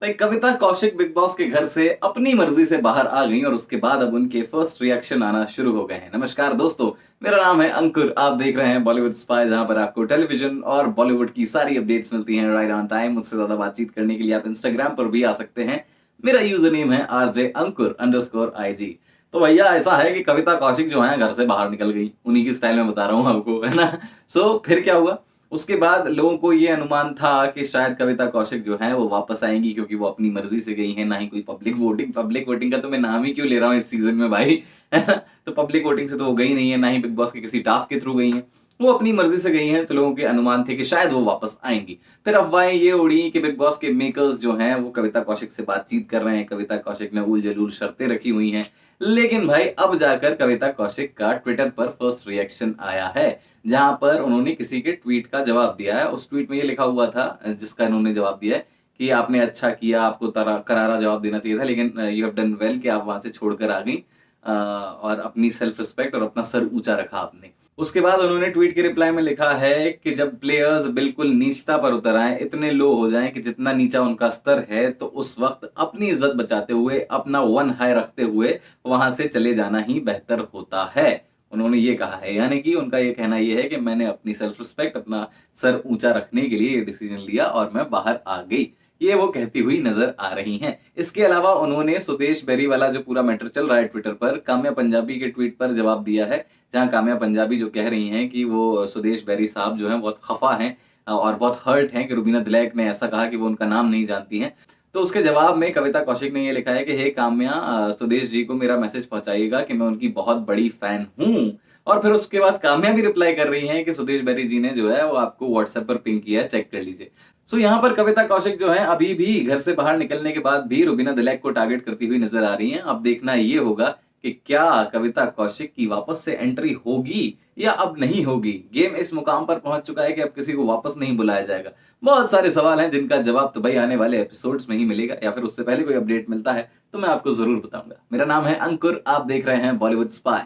भाई कविता Kaushik big boss के घर से अपनी मर्जी से बाहर आ गई और उसके बाद अब उनके फर्स्ट रिएक्शन आना शुरू हो गए हैं। नमस्कार दोस्तों, मेरा नाम है अंकुर। आप देख रहे हैं बॉलीवुड स्पाई, जहां पर आपको टेलीविजन और बॉलीवुड की सारी अपडेट्स मिलती हैं राइट ऑन टाइम। मुझसे ज्यादा बातचीत करने के लिए आप इंस्टाग्राम पर भी आ सकते हैं। मेरा यूजर नेम है RJ_अंकुर_IG। तो भैया ऐसा है कि कविता कौशिक जो है घर से बाहर निकल गई, उन्हीं की स्टाइल में बता रहा हूँ आपको, है ना। फिर क्या हुआ? उसके बाद लोगों को ये अनुमान था कि शायद कविता कौशिक जो है वो वापस आएंगी, क्योंकि वो अपनी मर्जी से गई हैं, ना ही कोई पब्लिक वोटिंग का तो मैं नाम ही क्यों ले रहा हूँ इस सीजन में भाई। तो पब्लिक वोटिंग से तो वो गई नहीं है, ना ही बिग बॉस के किसी टास्क के थ्रू गई हैं। वो अपनी मर्जी से गई हैं, तो लोगों के अनुमान थे कि शायद वो वापस आएंगी। फिर अफवाहें ये उड़ी कि बिग बॉस के मेकर्स जो हैं वो कविता कौशिक से बातचीत कर रहे हैं, कविता कौशिक ने उल जलूल शर्तें रखी हुई हैं। लेकिन भाई अब जाकर कविता कौशिक का ट्विटर पर फर्स्ट रिएक्शन आया है, जहां पर उन्होंने किसी के ट्वीट का जवाब दिया है। उस ट्वीट में ये लिखा हुआ था, जिसका इन्होंने जवाब दिया है कि आपने अच्छा किया, आपको करारा जवाब देना चाहिए था, लेकिन यू हैव डन वेल कि आप वहां से छोड़कर आ गई, और अपनी सेल्फ रिस्पेक्ट और अपना सर ऊंचा रखा आपने। उसके बाद उन्होंने ट्वीट के रिप्लाई में लिखा है कि जब प्लेयर्स बिल्कुल नीचता पर उतर आए, इतने लो हो जाएं कि जितना नीचा उनका स्तर है, तो उस वक्त अपनी इज्जत बचाते हुए, अपना वन हाई रखते हुए वहां से चले जाना ही बेहतर होता है। उन्होंने ये कहा है, यानी कि उनका ये कहना ये है कि मैंने अपनी सेल्फ रिस्पेक्ट, अपना सर ऊंचा रखने के लिए ये डिसीजन लिया और मैं बाहर आ गई। ये वो कहती हुई नजर आ रही हैं। इसके अलावा उन्होंने सुदेश बेरी वाला जो पूरा मैटर चल रहा है ट्विटर पर, काम्या पंजाबी के ट्वीट पर जवाब दिया है, जहां काम्या पंजाबी जो कह रही हैं कि वो सुदेश बेरी साहब जो हैं बहुत खफा हैं और बहुत हर्ट हैं कि रुबीना दिलैक ने ऐसा कहा कि वो उनका नाम नहीं जानती हैं। तो उसके जवाब में कविता कौशिक ने ये लिखा है कि हे काम्या, सुदेश जी को मेरा मैसेज पहुंचाइएगा कि मैं उनकी बहुत बड़ी फैन हूं। और फिर उसके बाद काम्या भी रिप्लाई कर रही हैं कि सुदेश बेरी जी ने जो है वो आपको व्हाट्सएप पर पिंग किया है, चेक कर लीजिए। यहाँ पर कविता कौशिक जो है अभी भी घर से बाहर निकलने के बाद भी रुबीना दिलैक को टारगेट करती हुई नजर आ रही हैं। अब देखना ये होगा कि क्या कविता कौशिक की वापस से एंट्री होगी या अब नहीं होगी। गेम इस मुकाम पर पहुंच चुका है कि अब किसी को वापस नहीं बुलाया जाएगा। बहुत सारे सवाल हैं जिनका जवाब तो भाई आने वाले एपिसोड्स में ही मिलेगा, या फिर उससे पहले कोई अपडेट मिलता है तो मैं आपको जरूर बताऊंगा। मेरा नाम है अंकुर, आप देख रहे हैं बॉलीवुड स्पाई।